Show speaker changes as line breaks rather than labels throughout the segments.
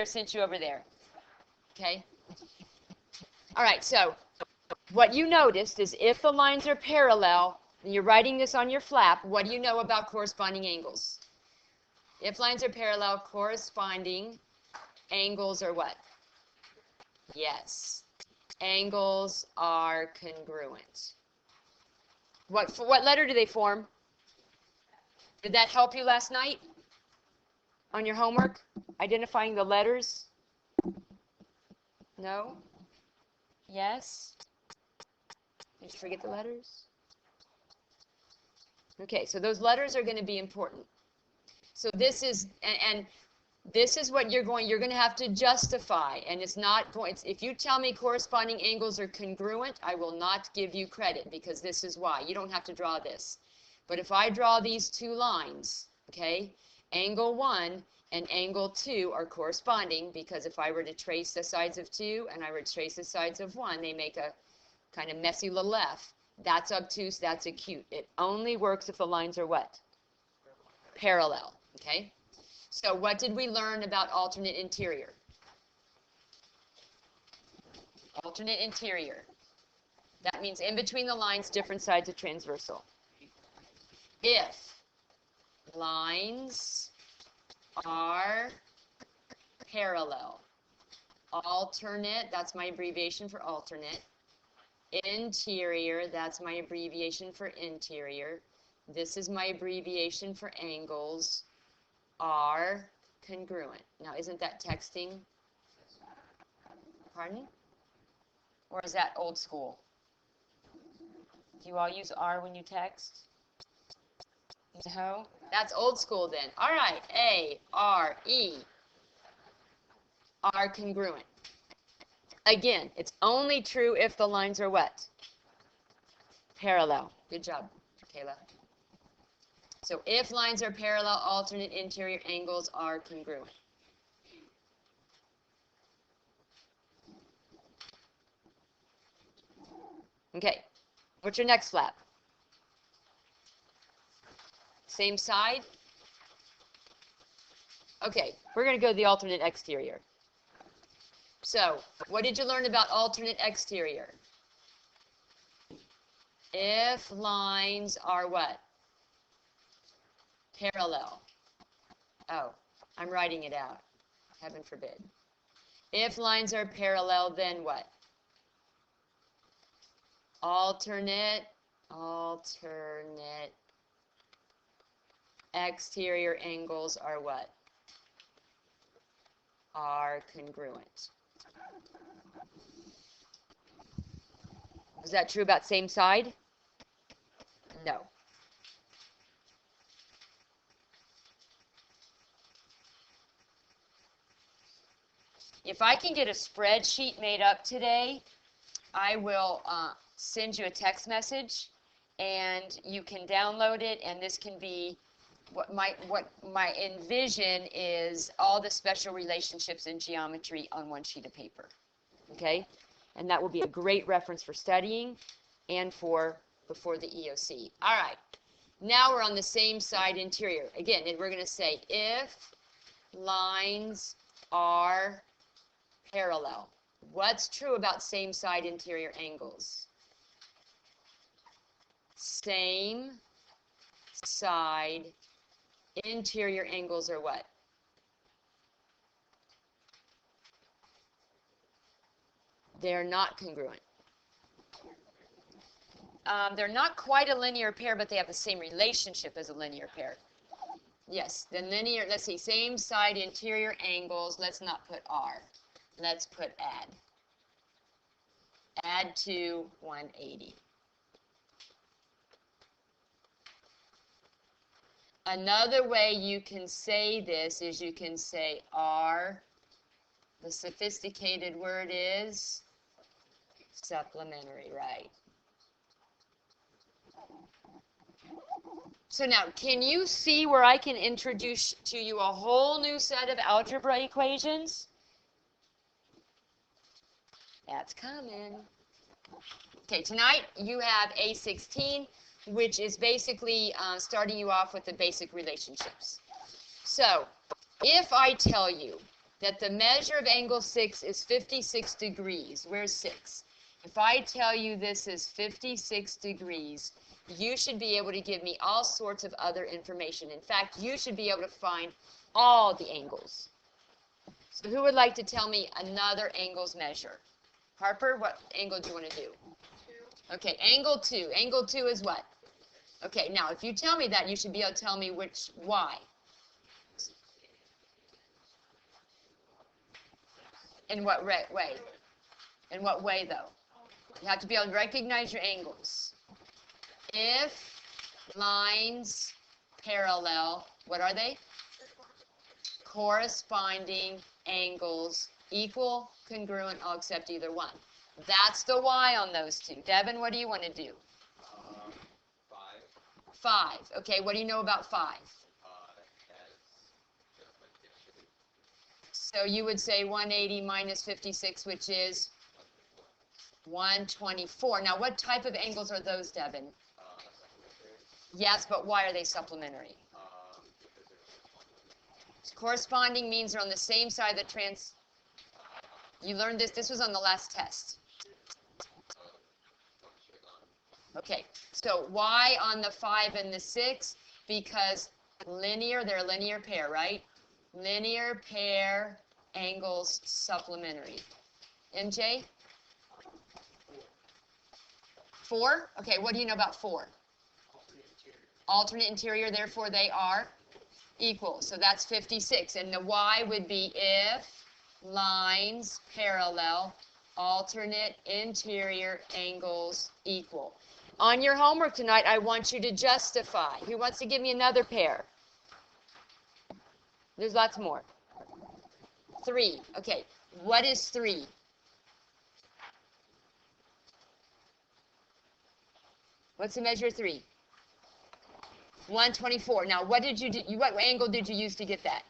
I sent you over there. Okay? All right, so what you noticed is if the lines are parallel, and you're writing this on your flap, what do you know about corresponding angles? If lines are parallel, corresponding angles are what? Yes. Angles are congruent. What letter do they form? Did that help you last night on your homework? Identifying the letters? No? Yes? Did you forget the letters? Okay, so those letters are going to be important. So this is, and this is what you're going to have to justify, and it's not going, if you tell me corresponding angles are congruent, I will not give you credit, because this is why. You don't have to draw this. But if I draw these two lines, okay, angle 1 and angle 2 are corresponding, because if I were to trace the sides of 2 and I were to trace the sides of 1, they make a kind of messy little F. That's obtuse, that's acute. It only works if the lines are what? Parallel, okay? So what did we learn about alternate interior? Alternate interior. That means in between the lines, different sides of transversal. If lines are parallel, alternate, that's my abbreviation for alternate. Interior, that's my abbreviation for interior. This is my abbreviation for angles. Are congruent. Now, isn't that texting? Pardon? Or is that old school? Do you all use are when you text? No? That's old school then. All right. A, R, E. Are congruent. Again, it's only true if the lines are what? Parallel. Good job, Kayla. So if lines are parallel, alternate interior angles are congruent. Okay, what's your next flap? Same side? Okay, we're going to go to the alternate exterior. So, what did you learn about alternate exterior? If lines are what? Parallel. Oh, I'm writing it out. Heaven forbid. If lines are parallel, then what? Alternate exterior angles are what? Are congruent. Is that true about same side? No. If I can get a spreadsheet made up today, I will send you a text message, and you can download it, and this can be what my envision is all the special relationships in geometry on one sheet of paper. Okay? And that will be a great reference for studying and for before the EOC. All right. Now we're on the same side interior. Again, we're going to say if lines are parallel. What's true about same side interior angles? Same side interior angles are what? They're not congruent. They're not quite a linear pair, but they have the same relationship as a linear pair. Yes, the linear, let's see, same side interior angles. Let's not put R. Let's put add. Add to 180. Another way you can say this is you can say R. The sophisticated word is supplementary, right? So now, can you see where I can introduce to you a whole new set of algebra equations? That's coming. Okay, tonight you have A16, which is basically starting you off with the basic relationships. So, if I tell you that the measure of angle 6 is 56 degrees. Where's 6? If I tell you this is 56 degrees, you should be able to give me all sorts of other information. In fact, you should be able to find all the angles. So who would like to tell me another angles measure? Harper, what angle do you want to do? 2. Okay, angle 2. Angle 2 is what? Okay, now if you tell me that, you should be able to tell me why. In what way? In what way, though? You have to be able to recognize your angles. If lines parallel, what are they? Corresponding angles equal, congruent, I'll accept either one. That's the why on those two. Devin, what do you want to do? 5. Okay, what do you know about 5? So you would say 180 minus 56, which is 124. Now, what type of angles are those, Devin? Yes, but why are they supplementary? Corresponding means they're on the same side of the You learned this. This was on the last test. Okay, so why on the 5 and the 6? Because they're a linear pair, right? Linear pair angles supplementary. MJ? 4? Okay, what do you know about 4? Alternate interior, therefore they are equal. So that's 56. And the y would be if lines parallel, alternate interior angles equal. On your homework tonight, I want you to justify. Who wants to give me another pair? There's lots more. 3. Okay, what is 3? What's the measure of 3? 124. Now, what did you do? What angle did you use to get that?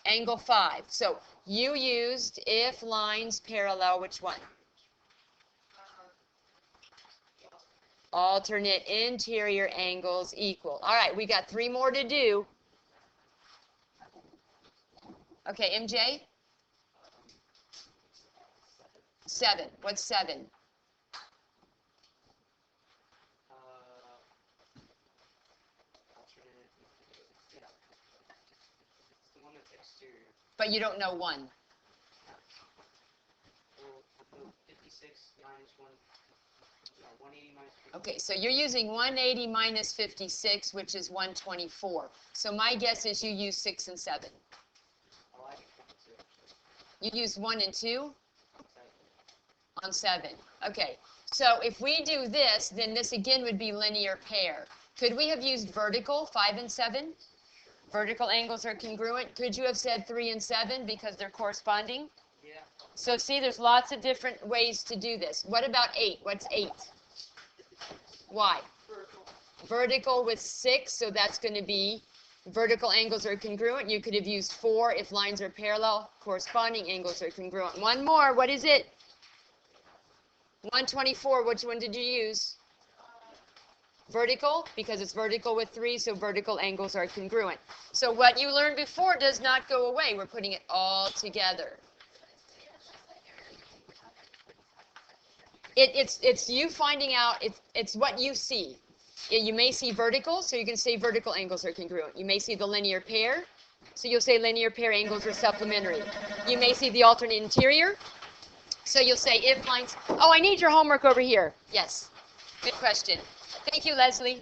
Angle 5. So you used if lines parallel, which one? Alternate interior angles equal. All right, we got 3 more to do. Okay, MJ? 7. What's 7? But you don't know 1.
56 minus 1. 180 minus 56.
Okay, so you're using 180 minus 56, which is 124. So my guess is you use 6 and 7. You use 1 and 2 on 7. Okay, so if we do this, then this again would be linear pair. Could we have used vertical, 5 and 7? Vertical angles are congruent. Could you have said 3 and 7 because they're corresponding?
Yeah.
So see, there's lots of different ways to do this. What about 8? What's 8? Why? Vertical with 6, so that's going to be vertical angles are congruent. You could have used 4 if lines are parallel. Corresponding angles are congruent. One more. What is it? 124. Which one did you use? Vertical, because it's vertical with 3, so vertical angles are congruent. So what you learned before does not go away. We're putting it all together. It's you finding out, it's what you see. You may see vertical, so you can say vertical angles are congruent. You may see the linear pair, so you'll say linear pair angles are supplementary. You may see the alternate interior, so you'll say if lines. Oh, I need your homework over here. Yes, good question. Thank you, Leslie.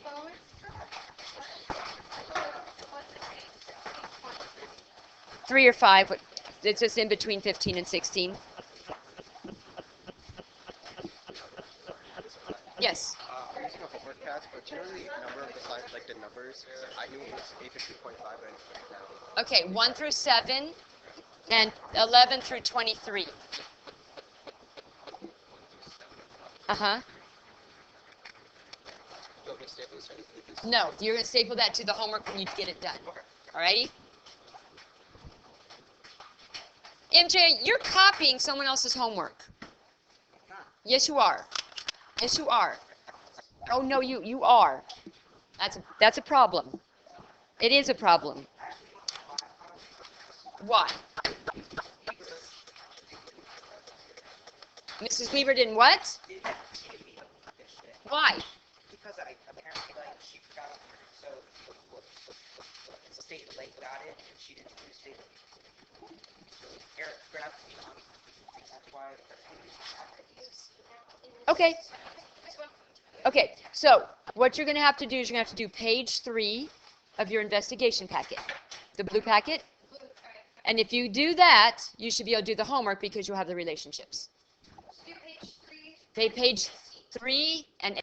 3 or 5, it's just in between 15 and 16. Yes.
I'm using a homework task, but do you know the number of the slides, like the numbers? I knew it was 852.5, but I didn't write it down.
Okay, 1 through 7 and 11 through 23. Uh-huh. No, you're going to staple that to the homework when you get it done. All righty? MJ, you're copying someone else's homework. Yes, you are. Yes, you are. Oh, no, you are. That's a problem. It is a problem. Why? Mrs. Weaver didn't what? Why?
Because I apparently, like, she forgot, so state late got it, and she didn't do state Eric grabbed me on. That's why.
Okay. Okay, so what you're going to have to do is you're going to have to do page 3 of your investigation packet, the blue packet. And if you do that, you should be able to do the homework because you'll have the relationships.
Do page 3.
Okay, page 3 and